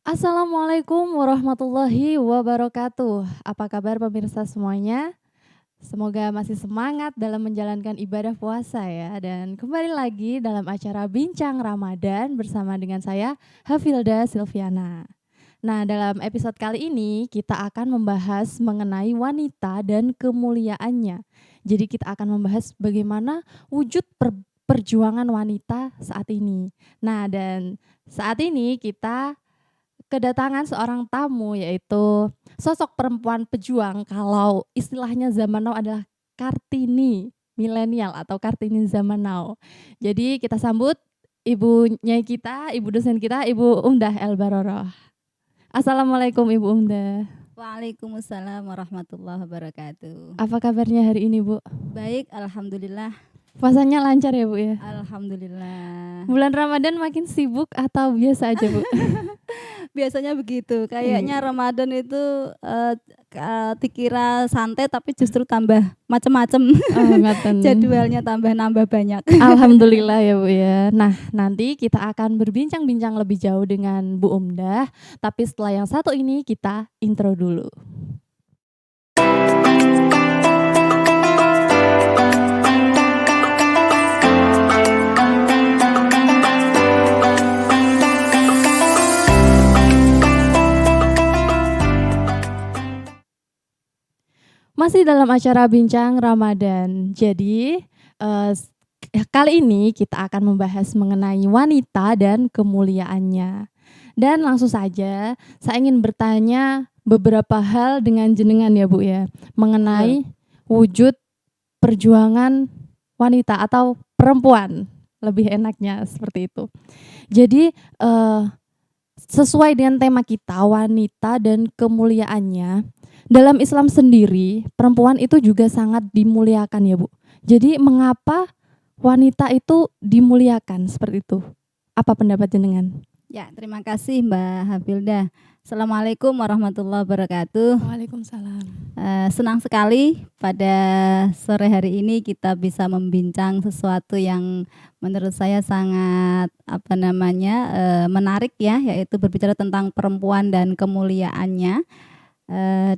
Assalamualaikum warahmatullahi wabarakatuh. Apa kabar pemirsa semuanya? Semoga masih semangat dalam menjalankan ibadah puasa ya. Dan kembali lagi dalam acara Bincang Ramadan bersama dengan saya Hafilda Silviana. Nah, dalam episode kali ini kita akan membahas mengenai wanita dan kemuliaannya. Jadi kita akan membahas bagaimana wujud perjuangan wanita saat ini. Nah, dan saat ini kita kedatangan seorang tamu, yaitu sosok perempuan pejuang, kalau istilahnya zaman now adalah Kartini milenial atau Kartini zaman now. Jadi kita sambut ibunya kita, ibu dosen kita, Ibu Umdah El Baroroh. Assalamualaikum Ibu Umdah. Waalaikumsalam warahmatullahi wabarakatuh. Apa kabarnya hari ini, Bu? Baik, alhamdulillah. Puasanya lancar ya, Bu ya? Alhamdulillah. Bulan Ramadan makin sibuk atau biasa aja, Bu? Biasanya begitu. Kayaknya Ramadan itu dikira santai tapi justru tambah macam-macam. Oh, ngoten. Jadwalnya tambah nambah banyak. Alhamdulillah ya Bu ya. Nah, nanti kita akan berbincang-bincang lebih jauh dengan Bu Umdah, tapi setelah yang satu ini kita intro dulu. Masih dalam acara Bincang Ramadan. Jadi, kali ini kita akan membahas mengenai wanita dan kemuliaannya. Dan langsung saja saya ingin bertanya beberapa hal dengan jenengan ya Bu ya, mengenai wujud perjuangan wanita atau perempuan, lebih enaknya seperti itu. Jadi, sesuai dengan tema kita wanita dan kemuliaannya, dalam Islam sendiri perempuan itu juga sangat dimuliakan ya Bu. Jadi mengapa wanita itu dimuliakan seperti itu? Apa pendapat jenengan? Ya, terima kasih Mbak Hafilda. Assalamualaikum warahmatullahi wabarakatuh. Waalaikumsalam. Senang sekali pada sore hari ini kita bisa membincang sesuatu yang menurut saya sangat menarik ya, yaitu berbicara tentang perempuan dan kemuliaannya.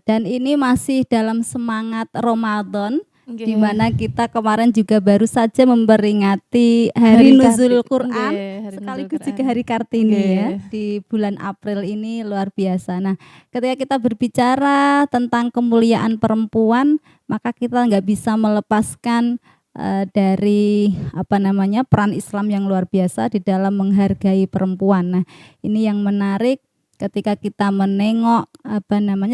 Dan ini masih dalam semangat Ramadan, di mana kita kemarin juga baru saja memperingati Hari Nuzul Quran, sekaligus juga Hari Kartini ya, di bulan April ini luar biasa. Nah, ketika kita berbicara tentang kemuliaan perempuan, maka kita nggak bisa melepaskan dari peran Islam yang luar biasa di dalam menghargai perempuan. Nah, ini yang menarik. Ketika kita menengok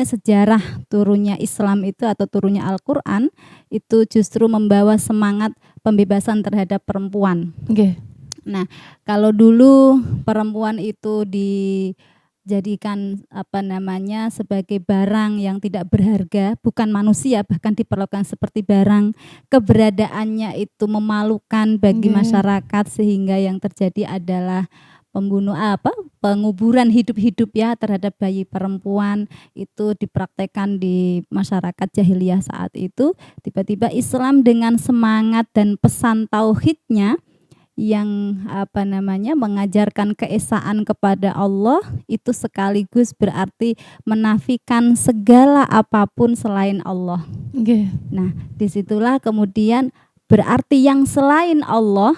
sejarah turunnya Islam itu atau turunnya Al-Quran, itu justru membawa semangat pembebasan terhadap perempuan. Nah, kalau dulu perempuan itu dijadikan sebagai barang yang tidak berharga, bukan manusia, bahkan diperlakukan seperti barang, keberadaannya itu memalukan bagi masyarakat, sehingga yang terjadi adalah penguburan hidup-hidup ya terhadap bayi perempuan. Itu dipraktekkan di masyarakat jahiliyah saat itu. Tiba-tiba Islam dengan semangat dan pesan tauhidnya yang mengajarkan keesaan kepada Allah, itu sekaligus berarti menafikan segala apapun selain Allah. Nah, disitulah kemudian berarti yang selain Allah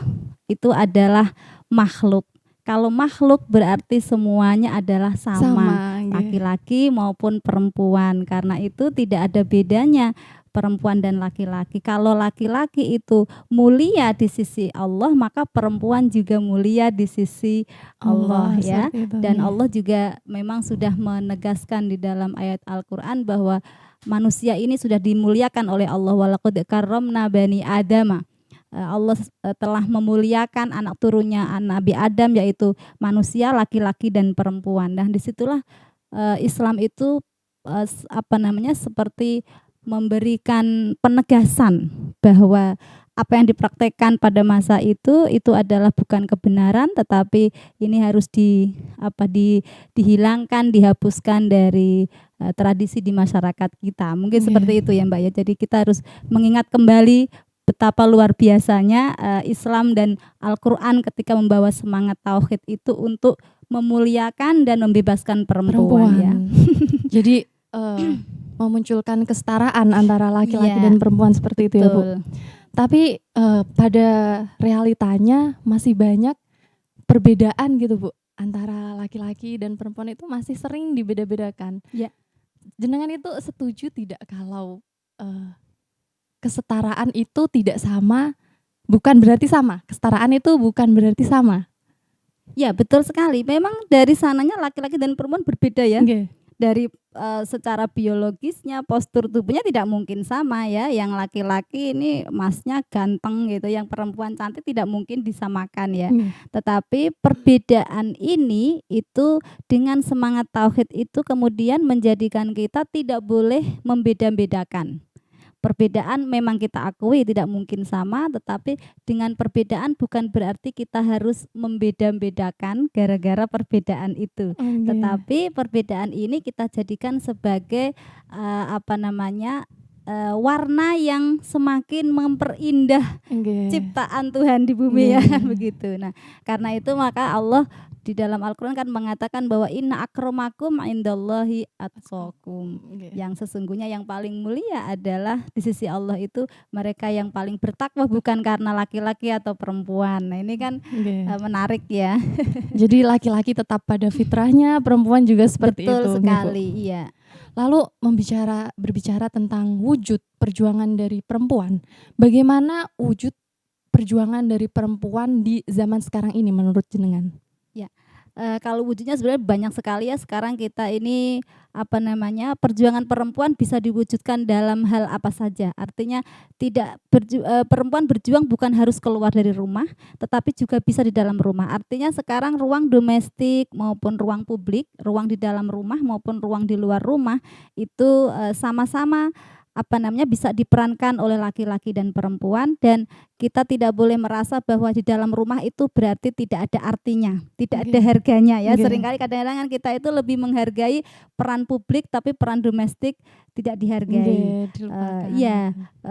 itu adalah makhluk. Kalau makhluk berarti semuanya adalah sama, laki-laki maupun perempuan. Karena itu tidak ada bedanya perempuan dan laki-laki. Kalau laki-laki itu mulia di sisi Allah, maka perempuan juga mulia di sisi Allah ya. Dan Allah juga memang sudah menegaskan di dalam ayat Al-Quran bahwa manusia ini sudah dimuliakan oleh Allah. Walaqad karramna bani Adama. Allah telah memuliakan anak turunnya Nabi Adam, yaitu manusia laki-laki dan perempuan. Dan disitulah Islam itu seperti memberikan penegasan bahwa apa yang dipraktekkan pada masa itu adalah bukan kebenaran, tetapi ini harus dihilangkan, dihapuskan dari tradisi di masyarakat kita. Mungkin seperti itu ya Mbak ya. Jadi kita harus mengingat kembali betapa luar biasanya Islam dan Al-Qur'an ketika membawa semangat tauhid itu untuk memuliakan dan membebaskan perempuan ya. Perempuan. Jadi memunculkan kesetaraan antara laki-laki Iya, dan perempuan seperti itu ya Bu. betul. Tapi pada realitanya masih banyak perbedaan gitu Bu, antara laki-laki dan perempuan itu masih sering dibeda-bedakan. Ya. Jenengan itu setuju tidak kalau kesetaraan itu tidak sama, bukan berarti sama, kesetaraan itu bukan berarti sama? Ya, betul sekali. Memang dari sananya laki-laki dan perempuan berbeda ya. Nggih. Dari secara biologisnya, postur tubuhnya tidak mungkin sama ya. Yang laki-laki ini masnya ganteng gitu, yang perempuan cantik tidak mungkin disamakan ya. Tetapi perbedaan ini itu dengan semangat tauhid itu kemudian menjadikan kita tidak boleh membeda-bedakan. Perbedaan memang kita akui tidak mungkin sama, tetapi dengan perbedaan bukan berarti kita harus membeda-bedakan gara-gara perbedaan itu. Tetapi perbedaan ini kita jadikan sebagai warna yang semakin memperindah ciptaan Tuhan di bumi ya kan begitu. Nah, karena itu maka Allah di dalam Al-Qur'an kan mengatakan bahwa inna akramakum indallahi atqakum. Yang sesungguhnya yang paling mulia adalah di sisi Allah itu mereka yang paling bertakwa, bukan karena laki-laki atau perempuan. Nah, ini kan menarik ya. Jadi laki-laki tetap pada fitrahnya, perempuan juga seperti itu. Betul sekali, iya. Lalu berbicara tentang wujud perjuangan dari perempuan, bagaimana wujud perjuangan dari perempuan di zaman sekarang ini menurut jenengan? Ya, kalau wujudnya sebenarnya banyak sekali ya. Sekarang kita ini perjuangan perempuan bisa diwujudkan dalam hal apa saja. Artinya perempuan berjuang bukan harus keluar dari rumah, tetapi juga bisa di dalam rumah. Artinya sekarang ruang domestik maupun ruang publik, ruang di dalam rumah maupun ruang di luar rumah itu sama-sama bisa diperankan oleh laki-laki dan perempuan, dan kita tidak boleh merasa bahwa di dalam rumah itu berarti tidak ada artinya, tidak ada harganya ya. Seringkali kadang-kadang kita itu lebih menghargai peran publik tapi peran domestik tidak dihargai.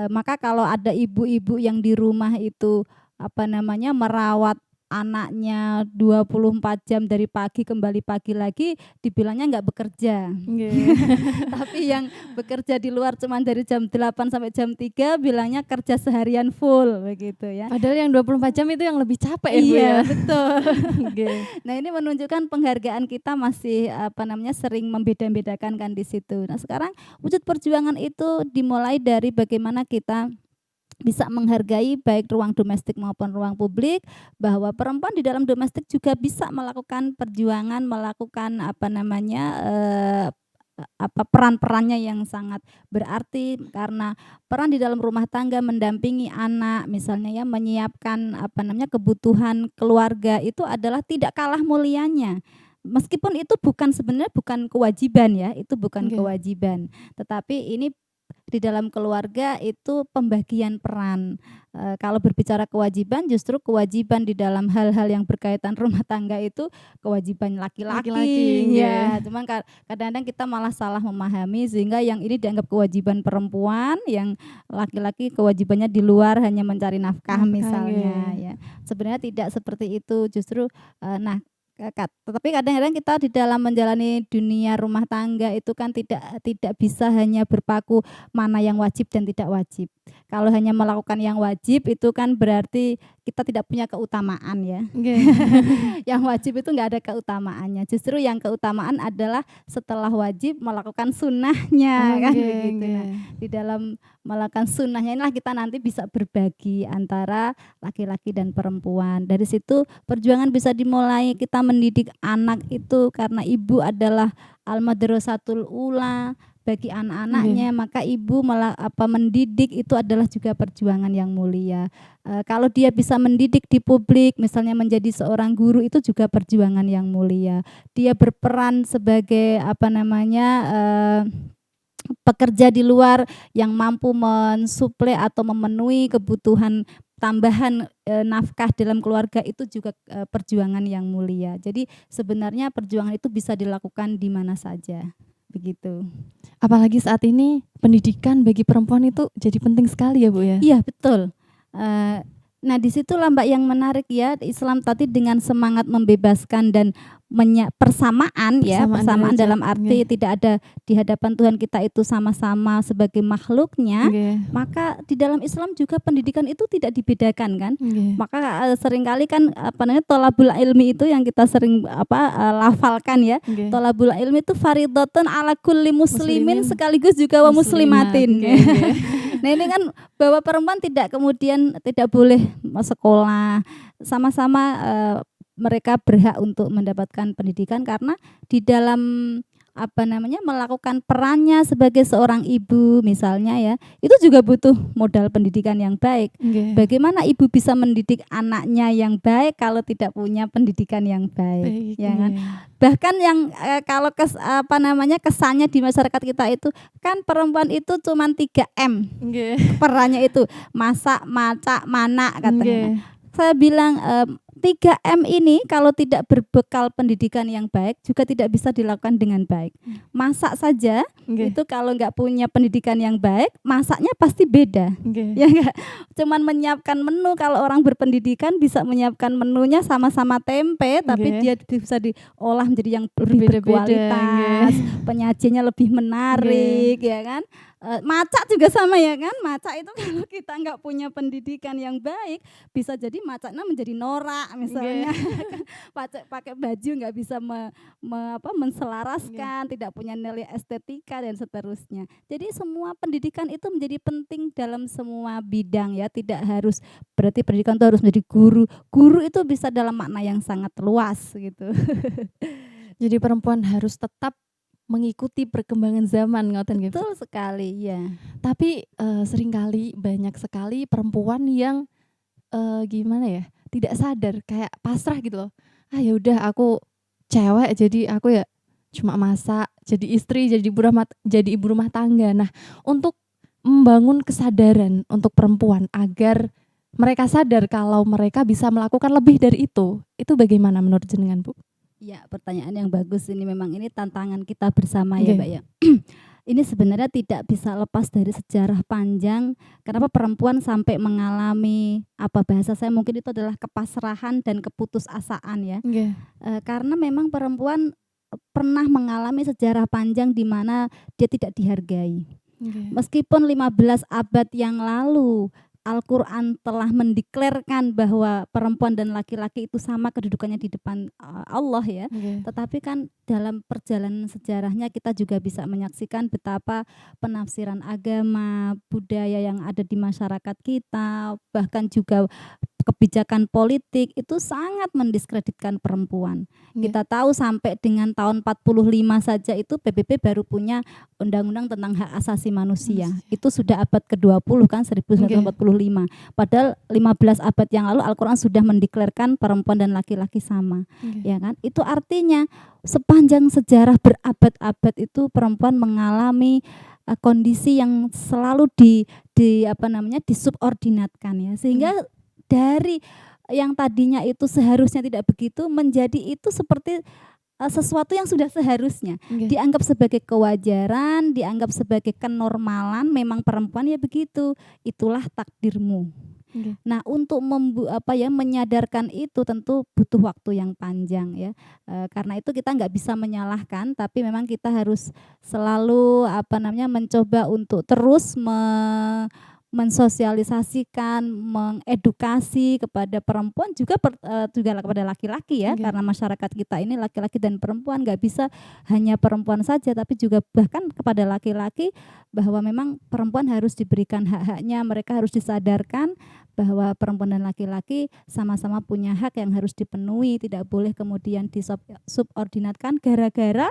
Maka kalau ada ibu-ibu yang di rumah itu merawat anaknya 24 jam dari pagi kembali pagi lagi, dibilangnya nggak bekerja. Tapi yang bekerja di luar cuman dari jam 8 sampai jam 3 bilangnya kerja seharian full begitu ya. Padahal yang 24 jam itu yang lebih capek ya Bu ya. Iya, betul. Nah, ini menunjukkan penghargaan kita masih sering membeda-bedakan kan di situ. Nah, sekarang wujud perjuangan itu dimulai dari bagaimana kita bisa menghargai baik ruang domestik maupun ruang publik, bahwa perempuan di dalam domestik juga bisa melakukan perjuangan, melakukan peran-perannya yang sangat berarti, karena peran di dalam rumah tangga mendampingi anak misalnya ya, menyiapkan kebutuhan keluarga itu adalah tidak kalah mulianya. Meskipun itu sebenarnya bukan kewajiban ya, itu bukan kewajiban, tetapi ini di dalam keluarga itu pembagian peran. Kalau berbicara kewajiban, justru kewajiban di dalam hal-hal yang berkaitan rumah tangga itu kewajiban laki-laki ya. Cuman kadang-kadang kita malah salah memahami sehingga yang ini dianggap kewajiban perempuan, yang laki-laki kewajibannya di luar hanya mencari nafkah misalnya ya. Sebenarnya tidak seperti itu, justru tetapi kadang-kadang kita di dalam menjalani dunia rumah tangga itu kan tidak bisa hanya berpaku mana yang wajib dan tidak wajib. Kalau hanya melakukan yang wajib itu kan berarti kita tidak punya keutamaan ya. Yang wajib itu nggak ada keutamaannya. Justru yang keutamaan adalah setelah wajib melakukan sunnahnya kan begitu. Nah, di dalam melakukan sunnahnya inilah kita nanti bisa berbagi antara laki-laki dan perempuan. Dari situ perjuangan bisa dimulai. Kita mendidik anak itu karena ibu adalah al-madrasatul ula bagi anak-anaknya, maka ibu mendidik itu adalah juga perjuangan yang mulia. Kalau dia bisa mendidik di publik, misalnya menjadi seorang guru, itu juga perjuangan yang mulia. Dia berperan sebagai pekerja di luar yang mampu mensuplai atau memenuhi kebutuhan tambahan nafkah dalam keluarga, itu juga perjuangan yang mulia. Jadi sebenarnya perjuangan itu bisa dilakukan di mana saja. Begitu. Apalagi saat ini pendidikan bagi perempuan itu jadi penting sekali ya Bu ya. Iya, betul. Eee, nah disitulah Mbak yang menarik ya, Islam tadi dengan semangat membebaskan dan persamaan ya, Persamaan persamaan derajat, dalam nggih arti tidak ada di hadapan Tuhan kita itu sama-sama sebagai makhluknya, nggih maka di dalam Islam juga pendidikan itu tidak dibedakan kan. nggih Maka, seringkali kan, apa namanya, thalabul ilmi itu yang kita sering, lafalkan ya, nggih, thalabul ilmi itu fardhatun ala kulli muslimin muslimin, sekaligus juga wa muslimat, muslimatin. nggih nggih. Nah ini kan bahwa perempuan tidak kemudian tidak boleh sekolah, sama-sama, mereka berhak untuk mendapatkan pendidikan karena di dalam, apa namanya, melakukan perannya sebagai seorang ibu misalnya ya, itu juga butuh modal pendidikan yang baik. Nggih, Bagaimana ibu bisa mendidik anaknya yang baik kalau tidak punya pendidikan yang baik, baik, ya kan? nggih. Bahkan yang, kalau apa namanya, kesannya di masyarakat kita itu, kan perempuan itu cuman 3M Nggih perannya itu, masak, maca, mana katanya. Nah, nggih saya bilang, 3M ini kalau tidak berbekal pendidikan yang baik juga tidak bisa dilakukan dengan baik. Masak saja nggih itu kalau nggak punya pendidikan yang baik, masaknya pasti beda, nggih ya nggak? Cuman menyiapkan menu, kalau orang berpendidikan bisa menyiapkan menunya sama-sama tempe, tapi nggih, dia bisa diolah menjadi yang lebih berbeda-beda, nggih berkualitas, penyajiannya lebih nggih menarik, ya kan? Masak juga sama ya kan, masak itu kalau kita nggak punya pendidikan yang baik, bisa jadi masaknya menjadi norak nggih misalnya, kan pakai baju nggak bisa nggih. menselaraskan, tidak punya nilai estetika dan seterusnya. Jadi semua pendidikan itu menjadi penting dalam semua bidang ya, tidak harus berarti pendidikan itu harus menjadi guru. Guru itu bisa dalam makna yang sangat luas gitu. Jadi perempuan harus tetap mengikuti perkembangan zaman ngoten nggih, Bu. Betul sekali, ya. Tapi, seringkali banyak sekali perempuan yang, gimana ya, tidak sadar kayak pasrah gitu loh. "Ah, ya udah aku cewek jadi aku ya cuma masak, jadi istri, jadi ibu rumah tangga." Nah, untuk membangun kesadaran untuk perempuan agar mereka sadar kalau mereka bisa melakukan lebih dari itu bagaimana menurut jenengan, Bu? Ya, pertanyaan yang bagus ini, memang ini tantangan kita bersama ya, Nggih Mbak, ya. Ini sebenarnya tidak bisa lepas dari sejarah panjang kenapa perempuan sampai mengalami, apa bahasa saya mungkin itu adalah kepasrahan dan keputusasaan ya. nggih Karena memang perempuan, pernah mengalami sejarah panjang di mana dia tidak dihargai. nggih Meskipun 15 abad yang lalu Al-Quran telah mendeklarkan bahwa perempuan dan laki-laki itu sama kedudukannya di depan, Allah ya, nggih tetapi kan dalam perjalanan sejarahnya kita juga bisa menyaksikan betapa penafsiran agama, budaya yang ada di masyarakat kita, bahkan juga kebijakan politik itu sangat mendiskreditkan perempuan. nggih. Kita tahu sampai dengan tahun 45 saja itu PBB baru punya undang-undang tentang hak asasi manusia. Manusia. Itu sudah abad ke-20 kan, Nggih 1945. Padahal 15 abad yang lalu Al-Quran sudah mendeklarkan perempuan dan laki-laki sama, nggih ya kan? Itu artinya sepanjang sejarah berabad-abad itu perempuan mengalami, kondisi yang selalu di apa namanya, disubordinatkan ya. Sehingga nggih dari yang tadinya itu seharusnya tidak begitu menjadi itu seperti, sesuatu yang sudah seharusnya nggih dianggap sebagai kewajaran, dianggap sebagai kenormalan, memang perempuan ya begitu, itulah takdirmu. nggih Nah, untuk menyadarkan itu tentu butuh waktu yang panjang ya, karena itu kita nggak bisa menyalahkan, tapi memang kita harus selalu, apa namanya, mencoba untuk terus mensosialisasikan, mengedukasi kepada perempuan juga juga kepada laki-laki ya, nggih karena masyarakat kita ini laki-laki dan perempuan, nggak bisa hanya perempuan saja, tapi juga bahkan kepada laki-laki bahwa memang perempuan harus diberikan hak-haknya, mereka harus disadarkan bahwa perempuan dan laki-laki sama-sama punya hak yang harus dipenuhi, tidak boleh kemudian disubordinatkan gara-gara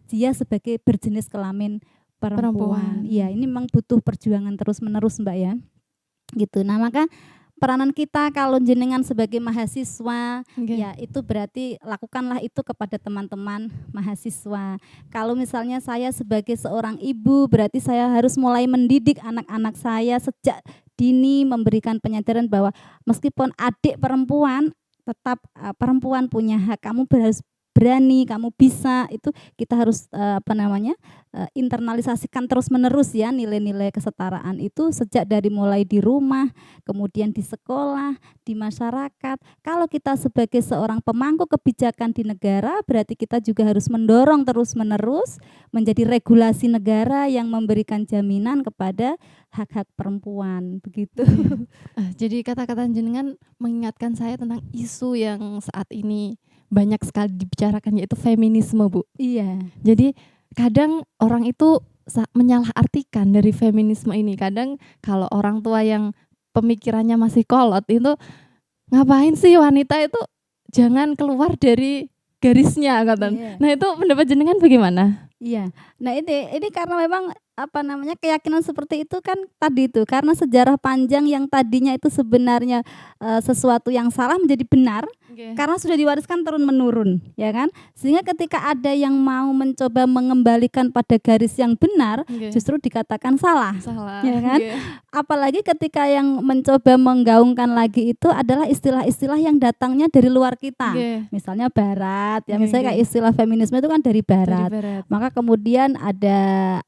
dia sebagai berjenis kelamin perempuan. perempuan. Iya, ini memang butuh perjuangan terus-menerus, Mbak, ya. Gitu. Nah, maka peranan kita kalau jenengan sebagai mahasiswa, Nggih ya itu berarti lakukanlah itu kepada teman-teman mahasiswa. Kalau misalnya saya sebagai seorang ibu, berarti saya harus mulai mendidik anak-anak saya sejak dini, memberikan penyadaran bahwa meskipun adik perempuan, tetap, perempuan punya hak, kamu harus berani, kamu bisa. Itu kita harus internalisasikan terus-menerus ya nilai-nilai kesetaraan itu sejak dari mulai di rumah, kemudian di sekolah, di masyarakat. Kalau kita sebagai seorang pemangku kebijakan di negara, berarti kita juga harus mendorong terus-menerus menjadi regulasi negara yang memberikan jaminan kepada hak-hak perempuan, begitu. Jadi kata-kata jenengan mengingatkan saya tentang isu yang saat ini banyak sekali dibicarakan, yaitu feminisme, Bu. Iya. Jadi kadang orang itu menyalahartikan dari feminisme ini. Kadang kalau orang tua yang pemikirannya masih kolot itu, ngapain sih wanita itu jangan keluar dari garisnya, katanya. Iya. Nah, itu pendapat jenengan bagaimana? Iya. Nah, ini karena memang keyakinan seperti itu kan tadi itu, karena sejarah panjang yang tadinya itu sebenarnya sesuatu yang salah menjadi benar Oke. karena sudah diwariskan turun-menurun, ya kan? Sehingga ketika ada yang mau mencoba mengembalikan pada garis yang benar, Oke. justru dikatakan salah. Salah. Ya kan? Oke. Apalagi ketika yang mencoba menggaungkan lagi itu adalah istilah-istilah yang datangnya dari luar kita. Oke. Misalnya barat, ya Oke, misalnya oke. kayak istilah feminisme itu kan dari Dari barat. barat. Maka kemudian ada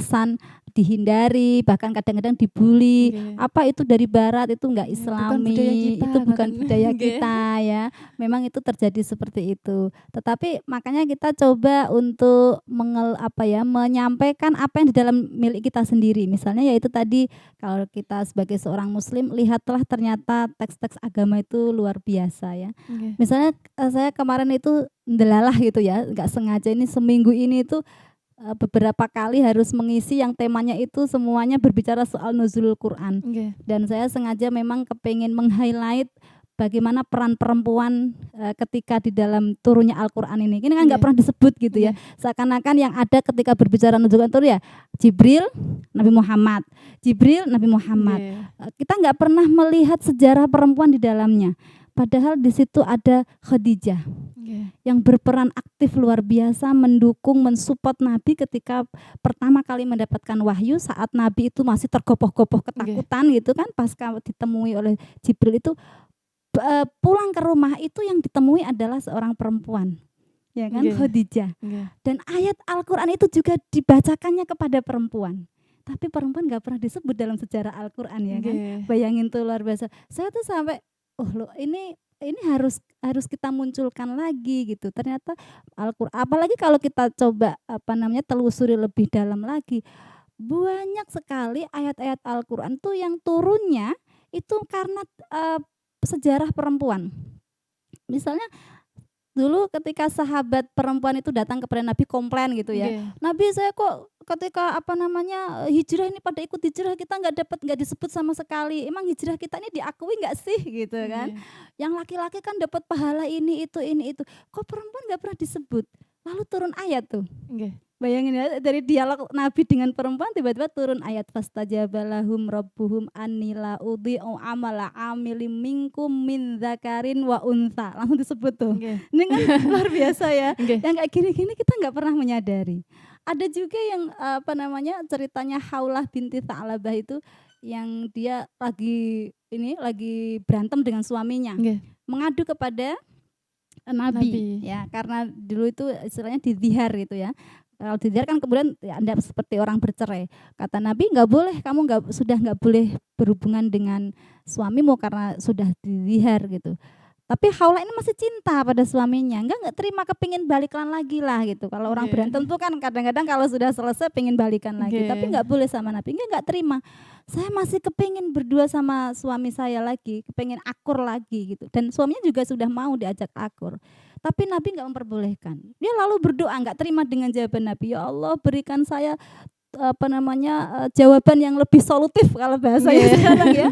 kesan dihindari, bahkan kadang-kadang dibully. Oke. Apa itu dari barat, itu enggak Bukan budaya islami, kita, itu bukan katanya. budaya Oke. kita ya. Memang itu terjadi seperti itu. Tetapi makanya kita coba untuk menyampaikan apa yang di dalam milik kita sendiri. Misalnya yaitu tadi, kalau kita sebagai seorang muslim, lihatlah ternyata teks-teks agama itu luar biasa ya. Oke. Misalnya saya kemarin itu ndelalah gitu ya, nggak sengaja ini seminggu ini itu beberapa kali harus mengisi yang temanya itu semuanya berbicara soal nuzulul Quran. Oke. Dan saya sengaja memang kepengen meng-highlight bagaimana peran perempuan ketika di dalam turunnya Al-Quran ini. Ini kan nggak Oke. pernah disebut gitu ya. Seakan-akan yang ada ketika berbicara nuzulul Quran ya Jibril, Nabi Muhammad. Jibril, Nabi Muhammad. Kita nggak pernah melihat sejarah perempuan di dalamnya. Padahal di situ ada Khadijah yang berperan aktif luar biasa, mendukung, mensupport Nabi ketika pertama kali mendapatkan wahyu, saat Nabi itu masih tergopoh-gopoh ketakutan gitu kan, pasca ditemui oleh Jibril itu pulang ke rumah itu yang ditemui adalah seorang perempuan, ya kan, Khadijah. Dan ayat Al-Quran itu juga dibacakannya kepada perempuan. Tapi perempuan nggak pernah disebut dalam sejarah Al-Quran, ya kan. Bayangin tuh, luar biasa. Saya tuh sampai ini harus kita munculkan lagi gitu. Ternyata Al-Quran, apalagi kalau kita coba telusuri lebih dalam lagi, banyak sekali ayat-ayat Al-Quran tuh yang turunnya itu karena sejarah perempuan. Misalnya dulu ketika sahabat perempuan itu datang kepada Nabi komplain gitu ya, Nabi, saya kok ketika hijrah ini pada ikut hijrah, kita nggak disebut sama sekali. Emang hijrah kita ini diakui nggak sih gitu kan? Yang laki-laki kan dapat pahala ini itu, kok perempuan nggak pernah disebut? Lalu turun ayat tuh. Bayangin ya, dari dialog Nabi dengan perempuan tiba-tiba turun ayat fastajabalahum rabbuhum annila udhi'u amala amilim minkum min dzakarin wa untha. Langsung disebut tuh. Ini kan luar biasa ya. Yang kayak gini-gini kita nggak pernah menyadari. Ada juga yang ceritanya Haulah binti Tha'labah itu, yang dia lagi berantem dengan suaminya. Mengadu kepada Nabi. Ya, karena dulu itu istilahnya dizihar gitu ya. Kalau dizihar kan kemudian Anda seperti orang bercerai. Kata Nabi, nggak boleh, kamu sudah nggak boleh berhubungan dengan suamimu karena sudah dizihar gitu. Tapi Haula ini masih cinta pada suaminya, nggak terima, kepingin balikan lagi lah gitu. Kalau orang berantem tuh kan kadang-kadang kalau sudah selesai pengen balikan lagi, tapi nggak boleh sama Nabi, nggak terima. Saya masih kepingin berdua sama suami saya lagi, kepingin akur lagi gitu. Dan suaminya juga sudah mau diajak akur. Tapi Nabi nggak memperbolehkan. Dia lalu berdoa, nggak terima dengan jawaban Nabi. Ya Allah, berikan saya jawaban yang lebih solutif kalau bahasanya sekarang ya.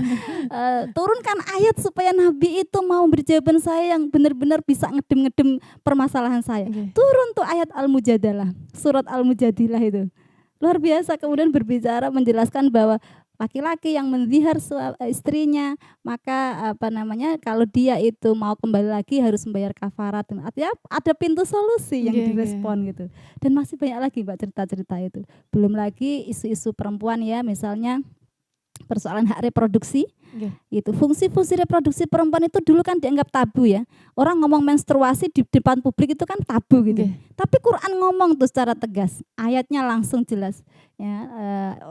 Turunkan ayat supaya Nabi itu mau berjawaban saya yang benar-benar bisa ngedem-ngedem permasalahan saya. Turun tuh ayat Al-Mujadalah, surat Al-Mujadilah itu. Luar biasa, kemudian berbicara menjelaskan bahwa laki-laki yang menzihar istrinya, maka kalau dia itu mau kembali lagi harus membayar kafarat. Artinya ada pintu solusi yang direspon gitu. Dan masih banyak lagi Mbak cerita-cerita itu. Belum lagi isu-isu perempuan ya, misalnya persoalan hak reproduksi. Nggih. Itu fungsi-fungsi reproduksi perempuan itu dulu kan dianggap tabu ya. Orang ngomong menstruasi di depan publik itu kan tabu gitu. Nggih. Tapi Quran ngomong tuh secara tegas, ayatnya langsung jelas ya,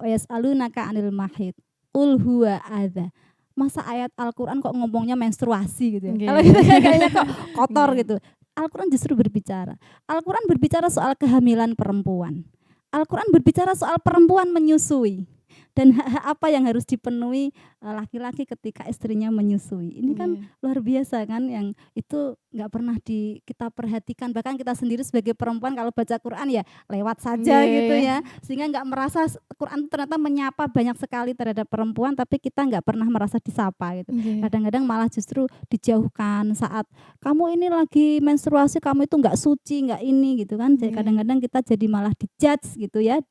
yas'alunaka 'anil mahid qul huwa adza. Masa ayat Al-Qur'an kok ngomongnya menstruasi gitu ya. Kalau Nggih. kita kayaknya kok kotor Nggih. gitu. Al-Qur'an justru berbicara. Al-Qur'an berbicara soal kehamilan perempuan. Al-Qur'an berbicara soal perempuan menyusui dan hak-hak apa yang harus dipenuhi laki-laki ketika istrinya menyusui. Ini kan Nggih. luar biasa kan, yang itu nggak pernah kita perhatikan. Bahkan kita sendiri sebagai perempuan kalau baca Quran ya lewat saja gitu Nggih. ya, sehingga nggak merasa Quran ternyata menyapa banyak sekali terhadap perempuan, tapi kita nggak pernah merasa disapa gitu. Nggih. Kadang-kadang malah justru dijauhkan saat kamu ini lagi menstruasi, kamu itu nggak suci, nggak ini gitu kan. Jadi Nggih. kadang-kadang kita jadi malah dijudge gitu ya,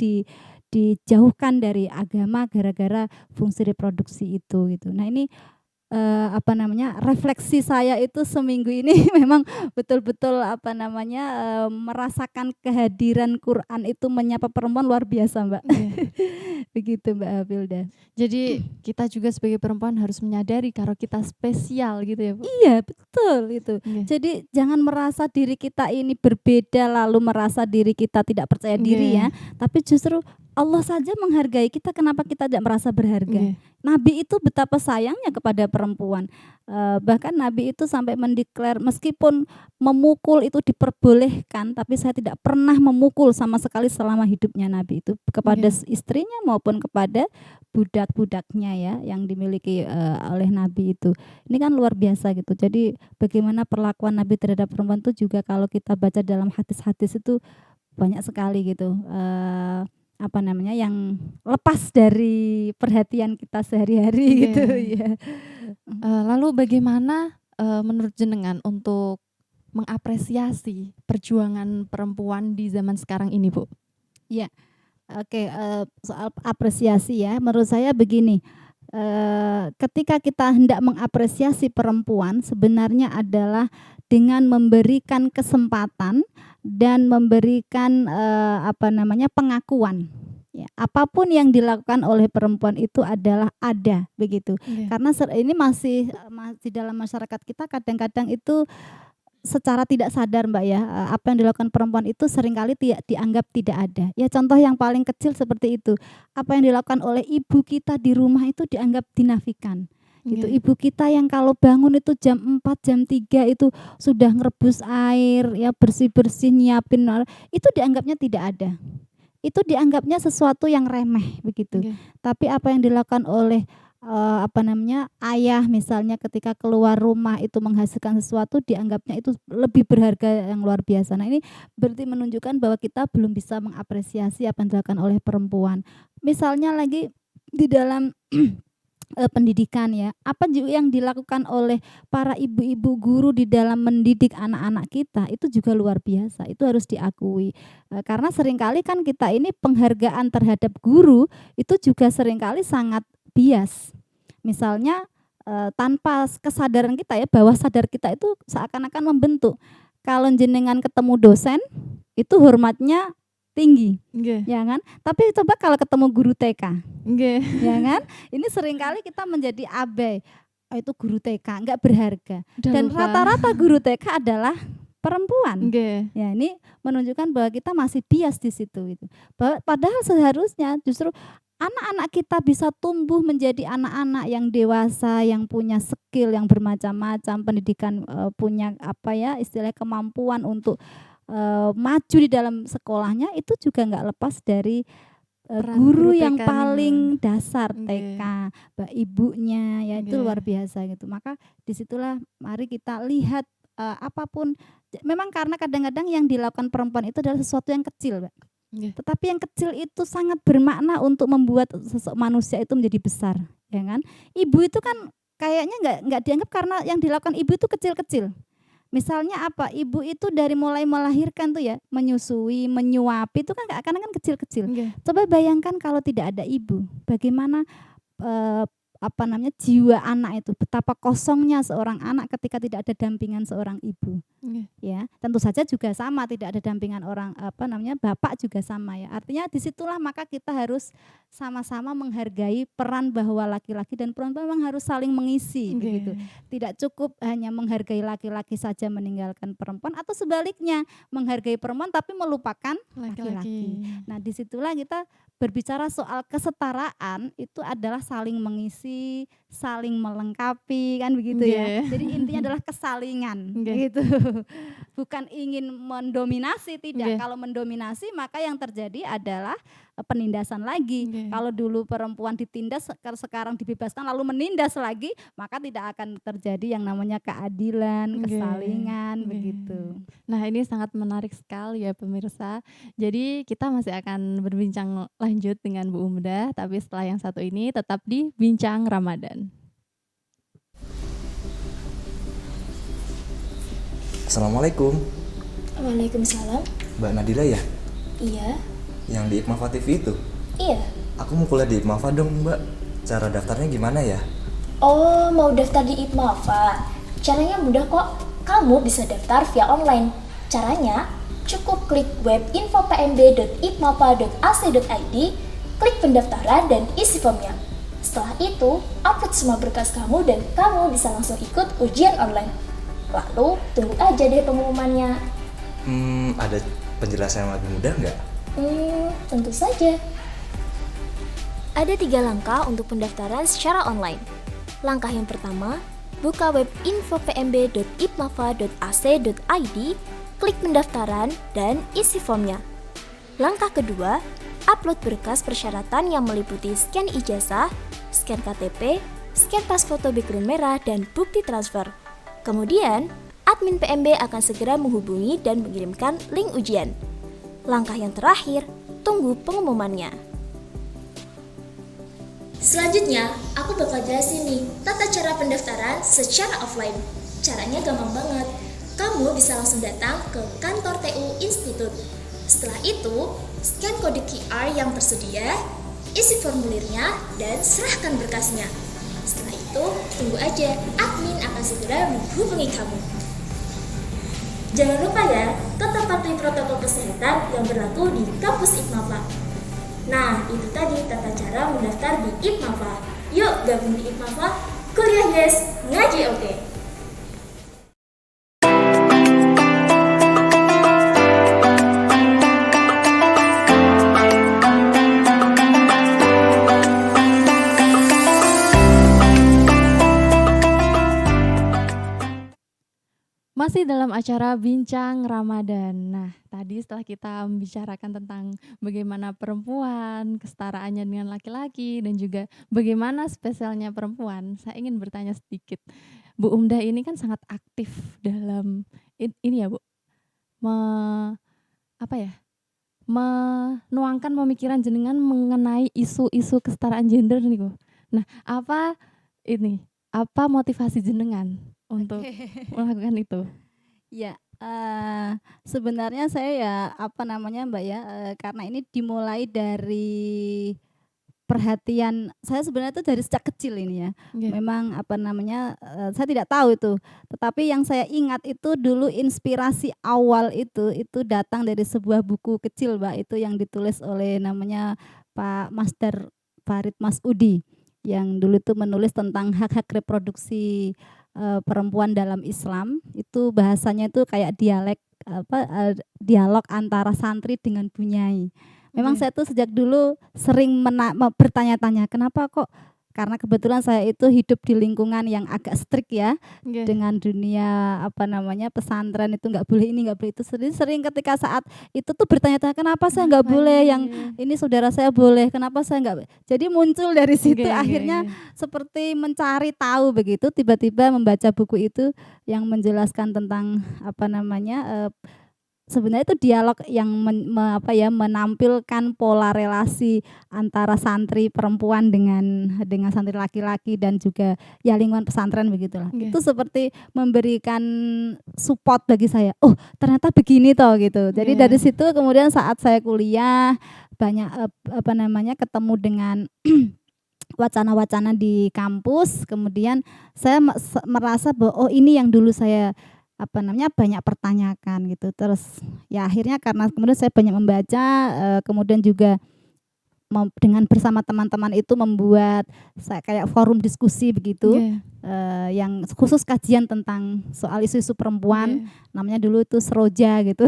dijauhkan dari agama gara-gara fungsi reproduksi itu gitu. Nah ini refleksi saya itu seminggu ini memang betul-betul merasakan kehadiran Quran itu menyapa perempuan luar biasa, Mbak. Nggih. Begitu, Mbak Hafilda. Jadi kita juga sebagai perempuan harus menyadari kalau kita spesial gitu ya, Bu? Iya, betul itu. Nggih. Jadi jangan merasa diri kita ini berbeda lalu merasa diri kita tidak percaya diri Nggih. ya, tapi justru Allah saja menghargai kita, kenapa kita tidak merasa berharga? Nggih. Nabi itu betapa sayangnya kepada perempuan, bahkan Nabi itu sampai mendeklar, meskipun memukul itu diperbolehkan, tapi saya tidak pernah memukul sama sekali selama hidupnya Nabi itu, kepada Nggih. istrinya maupun kepada budak-budaknya ya, yang dimiliki oleh Nabi itu. Ini kan luar biasa gitu. Jadi bagaimana perlakuan Nabi terhadap perempuan itu juga kalau kita baca dalam hadis-hadis itu banyak sekali gitu, yang lepas dari perhatian kita sehari-hari gitu Nggih. ya. Lalu bagaimana, menurut jenengan untuk mengapresiasi perjuangan perempuan di zaman sekarang ini, Bu? Iya, oke, soal apresiasi ya, menurut saya begini, ketika kita hendak mengapresiasi perempuan sebenarnya adalah dengan memberikan kesempatan dan memberikan, pengakuan. Ya, apapun yang dilakukan oleh perempuan itu adalah ada, begitu. Nggih. Karena ini masih dalam masyarakat kita kadang-kadang itu secara tidak sadar, Mbak, ya, apa yang dilakukan perempuan itu seringkali dianggap tidak ada. Ya contoh yang paling kecil seperti itu, apa yang dilakukan oleh ibu kita di rumah itu dianggap dinafikan. Gitu. Nggih. Ibu kita yang kalau bangun itu jam 4, jam 3 itu sudah ngerebus air, ya bersih-bersih, nyiapin, itu dianggapnya tidak ada. Itu dianggapnya sesuatu yang remeh begitu. Nggih. Tapi apa yang dilakukan oleh ayah misalnya ketika keluar rumah itu menghasilkan sesuatu dianggapnya itu lebih berharga yang luar biasa. Nah ini berarti menunjukkan bahwa kita belum bisa mengapresiasi apa yang dilakukan oleh perempuan. Misalnya lagi di dalam pendidikan ya, apa yang dilakukan oleh para ibu-ibu guru di dalam mendidik anak-anak kita itu juga luar biasa, itu harus diakui. Karena seringkali kan kita ini penghargaan terhadap guru itu juga seringkali sangat bias. Misalnya tanpa kesadaran kita ya, bawah sadar kita itu seakan-akan membentuk. Kalau jenengan ketemu dosen itu hormatnya tinggi, Nggih. ya kan? Tapi coba kalau ketemu guru TK, Nggih. ya kan? Ini seringkali kita menjadi abai. Oh, itu guru TK nggak berharga. Udah Dan lupa. rata-rata guru TK adalah perempuan. Nggih. Ya ini menunjukkan bahwa kita masih bias di situ itu. Padahal seharusnya justru anak-anak kita bisa tumbuh menjadi anak-anak yang dewasa, yang punya skill yang bermacam-macam, pendidikan, punya istilahnya kemampuan untuk maju di dalam sekolahnya, itu juga nggak lepas dari Peran guru guru yang TK nih, paling Bu. dasar Nggih. TK, ibunya ya itu luar Nggih. biasa gitu. Maka disitulah mari kita lihat apapun memang karena kadang-kadang yang dilakukan perempuan itu adalah sesuatu yang kecil, Mbak. Nggih. Tetapi yang kecil itu sangat bermakna untuk membuat manusia itu menjadi besar, ya kan? Ibu itu kan kayaknya nggak dianggap karena yang dilakukan ibu itu kecil-kecil. Misalnya apa, ibu itu dari mulai melahirkan tuh ya, menyusui, menyuapi itu kan karena kan kecil-kecil. Nggih. Coba bayangkan kalau tidak ada ibu, bagaimana jiwa anak itu, betapa kosongnya seorang anak ketika tidak ada dampingan seorang ibu. Nggih. Ya, tentu saja juga sama, tidak ada dampingan orang bapak juga sama ya. Artinya disitulah maka kita harus sama-sama menghargai peran bahwa laki-laki dan perempuan memang harus saling mengisi begitu. Nggih. Tidak cukup hanya menghargai laki-laki saja meninggalkan perempuan, atau sebaliknya menghargai perempuan tapi melupakan laki-laki. Laki-laki. Nah, disitulah kita berbicara soal kesetaraan itu adalah saling mengisi, saling melengkapi kan begitu ya. Nggih. Jadi intinya adalah kesalingan Nggih. gitu. Bukan ingin mendominasi, tidak. Nggih. Kalau mendominasi maka yang terjadi adalah penindasan lagi. Nggih. Kalau dulu perempuan ditindas, sekarang dibebaskan lalu menindas lagi, maka tidak akan terjadi yang namanya keadilan, Nggih. kesalingan Nggih. begitu. Nah, ini sangat menarik sekali ya pemirsa. Jadi kita masih akan berbincang lanjut dengan Bu Umdah, tapi setelah yang satu ini tetap di Bincang Ramadan. Assalamualaikum, Waalaikumsalam. Mbak Nadila ya? Iya. Yang di IPMAFA TV itu? Iya. Aku mau kuliah di IPMAFA dong, Mbak. Cara daftarnya gimana ya? Oh, mau daftar di IPMAFA? Caranya mudah kok. Kamu bisa daftar via online. Caranya, cukup klik web info.pmb.ipmafa.ac.id, klik pendaftaran dan isi formnya. Setelah itu, upload semua berkas kamu dan kamu bisa langsung ikut ujian online. Lalu, tunggu aja deh pengumumannya. Ada penjelasan yang lebih mudah nggak? Tentu saja. Ada 3 langkah untuk pendaftaran secara online. Langkah yang pertama, buka web info.pmb.ipmafa.ac.id, klik pendaftaran dan isi formnya. Langkah kedua, upload berkas persyaratan yang meliputi scan ijazah, scan KTP, scan pas foto background merah, dan bukti transfer. Kemudian, admin PMB akan segera menghubungi dan mengirimkan link ujian. Langkah yang terakhir, tunggu pengumumannya. Selanjutnya, aku bakal jelasin nih tata cara pendaftaran secara offline. Caranya gampang banget. Kamu bisa langsung datang ke kantor TU Institut. Setelah itu, scan kode QR yang tersedia, isi formulirnya, dan serahkan berkasnya. Setelah itu, tunggu aja, admin akan segera menghubungi kamu. Jangan lupa ya, tetap patuhi protokol kesehatan yang berlaku di kampus IPMAFA. Nah, itu tadi tata cara mendaftar di IPMAFA. Yuk gabung di IPMAFA, kuliah yes, ngaji oke. Masih dalam acara Bincang Ramadan. Nah, tadi setelah kita membicarakan tentang bagaimana perempuan, kesetaraannya dengan laki-laki, dan juga bagaimana spesialnya perempuan, saya ingin bertanya sedikit. Bu Umdah ini kan sangat aktif dalam ini ya Bu, menuangkan pemikiran jenengan mengenai isu-isu kesetaraan gender nih Bu. Nah, apa motivasi jenengan untuk melakukan itu? Ya, sebenarnya saya ya Mbak ya, karena ini dimulai dari perhatian saya sebenarnya itu dari sejak kecil ini ya. Nggih. Memang saya tidak tahu itu, tetapi yang saya ingat itu dulu inspirasi awal itu datang dari sebuah buku kecil Mbak, itu yang ditulis oleh namanya Pak Masdar Farid Masudi, yang dulu itu menulis tentang hak-hak reproduksi perempuan dalam Islam. Itu bahasanya itu kayak dialog antara santri dengan bunyai. Memang Oke. saya tuh sejak dulu sering bertanya-tanya, kenapa kok, karena kebetulan saya itu hidup di lingkungan yang agak strict ya, Nggih. dengan dunia pesantren itu nggak boleh ini, nggak boleh itu. Sering ketika saat itu tuh bertanya-tanya, kenapa saya nggak Kenapa boleh, ini? yang ini saudara saya boleh, kenapa saya nggak. Jadi muncul dari situ, Nggih, akhirnya nggih. seperti mencari tahu begitu, tiba-tiba membaca buku itu yang menjelaskan tentang sebenarnya itu dialog yang menampilkan pola relasi antara santri perempuan dengan santri laki-laki dan juga ya lingkungan pesantren begitulah. Nggih. Itu seperti memberikan support bagi saya. Oh, ternyata begini toh gitu. Jadi Nggih. dari situ kemudian saat saya kuliah banyak ketemu dengan wacana-wacana di kampus, kemudian saya merasa bahwa oh ini yang dulu saya banyak pertanyakan gitu. Terus ya akhirnya karena kemudian saya banyak membaca, kemudian juga dengan bersama teman-teman itu membuat saya kayak forum diskusi begitu, Oke. yang khusus kajian tentang soal isu-isu perempuan, Oke. namanya dulu itu Seroja gitu.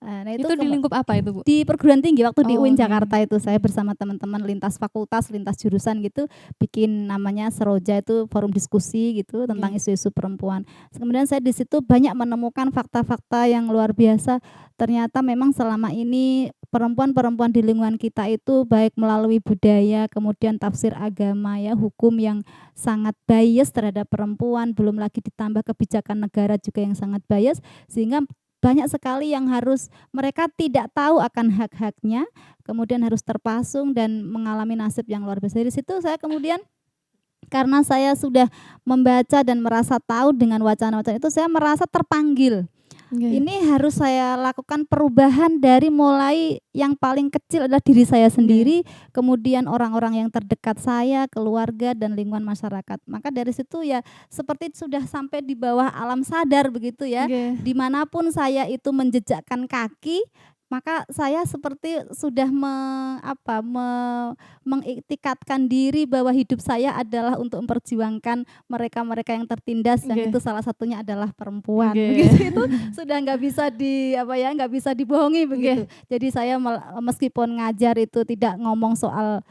Nah itu Itu di lingkup apa itu, Bu? di perguruan tinggi waktu di Oh, UIN oke. Jakarta itu saya bersama teman-teman lintas fakultas, lintas jurusan gitu, bikin namanya Seroja, itu forum diskusi gitu tentang Oke. isu-isu perempuan. Kemudian saya di situ banyak menemukan fakta-fakta yang luar biasa. Ternyata memang selama ini perempuan-perempuan di lingkungan kita itu baik melalui budaya, kemudian tafsir agama ya, hukum yang sangat bias terhadap perempuan, belum lagi ditambah kebijakan negara juga yang sangat bias, sehingga banyak sekali yang harus mereka tidak tahu akan hak-haknya, kemudian harus terpasung dan mengalami nasib yang luar biasa. Dari situ saya kemudian karena saya sudah membaca dan merasa tahu dengan wacana-wacana itu, saya merasa terpanggil. Oke. Ini harus saya lakukan perubahan dari mulai yang paling kecil adalah diri saya sendiri, kemudian orang-orang yang terdekat saya, keluarga dan lingkungan masyarakat. Maka dari situ ya seperti sudah sampai di bawah alam sadar begitu ya. Oke. Dimanapun saya itu menjejakkan kaki, maka saya seperti sudah mengiktikadkan diri bahwa hidup saya adalah untuk memperjuangkan mereka-mereka yang tertindas, yang Oke. itu salah satunya adalah perempuan. Oke. Begitu itu sudah nggak bisa nggak bisa dibohongi begitu. Jadi saya meskipun ngajar itu tidak ngomong soal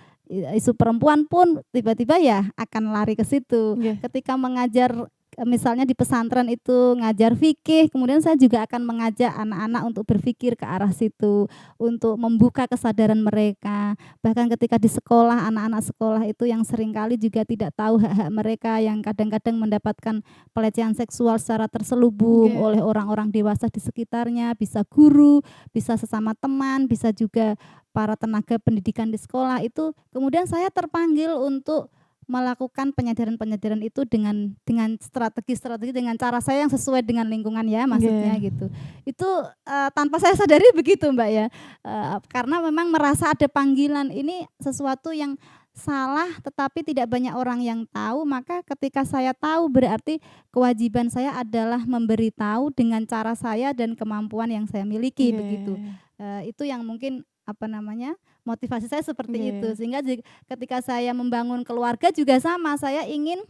isu perempuan pun tiba-tiba ya akan lari ke situ. Oke. Ketika mengajar misalnya di pesantren itu ngajar fikih, kemudian saya juga akan mengajak anak-anak untuk berpikir ke arah situ, untuk membuka kesadaran mereka. Bahkan ketika di sekolah, anak-anak sekolah itu yang seringkali juga tidak tahu hak-hak mereka, yang kadang-kadang mendapatkan pelecehan seksual secara terselubung oleh orang-orang dewasa di sekitarnya, bisa guru, bisa sesama teman, bisa juga para tenaga pendidikan di sekolah itu. Kemudian saya terpanggil untuk melakukan penyadaran-penyadaran itu dengan strategi-strategi, dengan cara saya yang sesuai dengan lingkungan ya maksudnya gitu. Itu tanpa saya sadari begitu Mbak ya, karena memang merasa ada panggilan ini sesuatu yang salah tetapi tidak banyak orang yang tahu, maka ketika saya tahu berarti kewajiban saya adalah memberitahu dengan cara saya dan kemampuan yang saya miliki begitu. Itu yang mungkin motivasi saya seperti itu, sehingga ketika saya membangun keluarga juga sama, saya ingin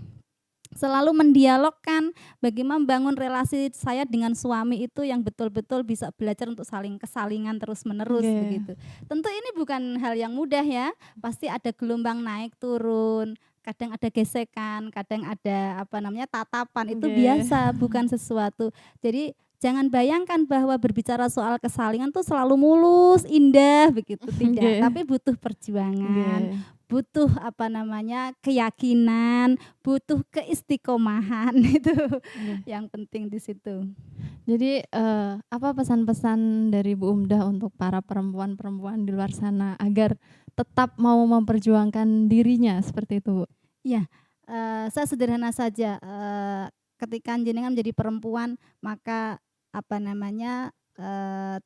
selalu mendialogkan bagaimana membangun relasi saya dengan suami itu yang betul-betul bisa belajar untuk saling kesalingan terus-menerus begitu. Tentu ini bukan hal yang mudah ya, pasti ada gelombang naik turun, kadang ada gesekan, kadang ada tatapan, itu biasa, bukan sesuatu. Jadi jangan bayangkan bahwa berbicara soal kesalingan tuh selalu mulus, indah begitu, tidak. Tapi butuh perjuangan, butuh keyakinan, butuh keistiqomahan itu yang penting di situ. Jadi apa pesan-pesan dari Bu Umdah untuk para perempuan-perempuan di luar sana agar tetap mau memperjuangkan dirinya seperti itu, Bu? Iya, saya sederhana saja, ketika jenengan menjadi perempuan maka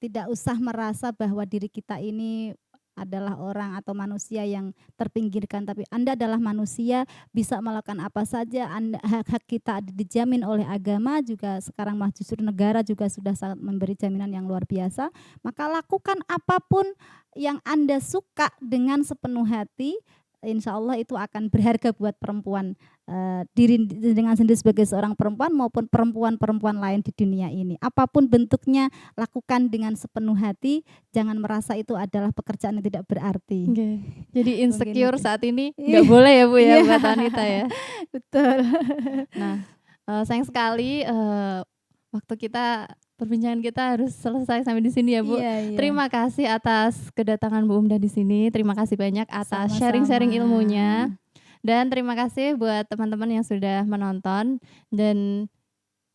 tidak usah merasa bahwa diri kita ini adalah orang atau manusia yang terpinggirkan, tapi Anda adalah manusia, bisa melakukan apa saja, hak-hak kita dijamin oleh agama, juga sekarang justru negara juga sudah sangat memberi jaminan yang luar biasa. Maka lakukan apapun yang Anda suka dengan sepenuh hati, insya Allah itu akan berharga buat perempuan, diri dengan sendiri sebagai seorang perempuan maupun perempuan-perempuan lain di dunia ini. Apapun bentuknya, lakukan dengan sepenuh hati, jangan merasa itu adalah pekerjaan yang tidak berarti. Jadi insecure saat ini nggak boleh ya Bu ya, buat wanita ya. Betul. Nah, sayang sekali waktu kita, perbincangan kita harus selesai sampai di sini ya Bu. Terima kasih atas kedatangan Bu Umdah di sini. Terima kasih banyak atas sharing-sharing ilmunya. Dan terima kasih buat teman-teman yang sudah menonton. Dan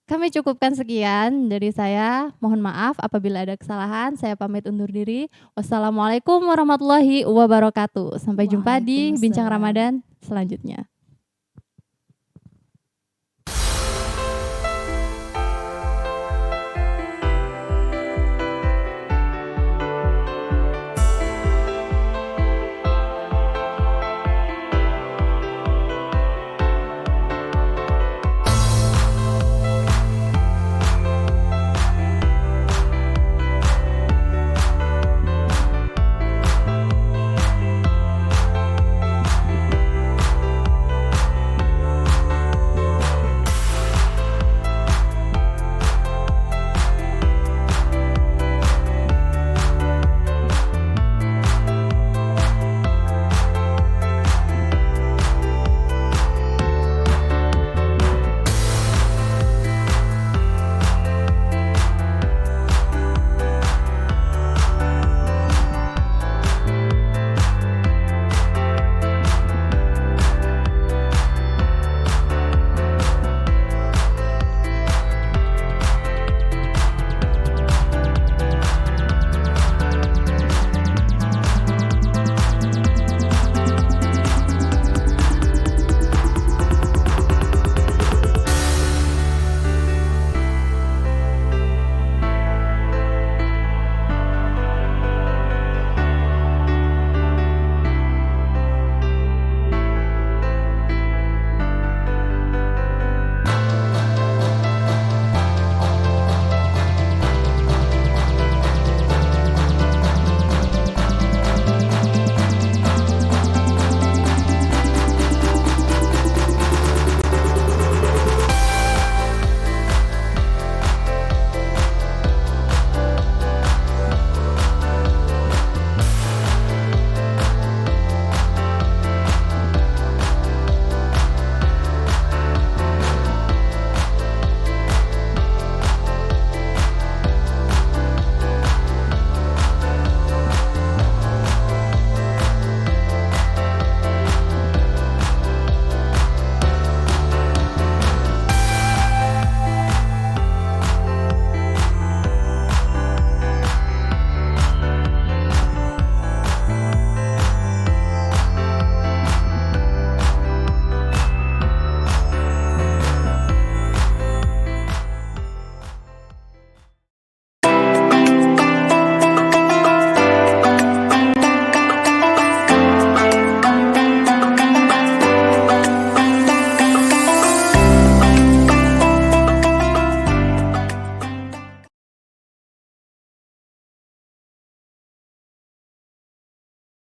kami cukupkan sekian dari saya. Mohon maaf apabila ada kesalahan. Saya pamit undur diri. Wassalamualaikum warahmatullahi wabarakatuh. Sampai jumpa di Bincang Ramadan selanjutnya.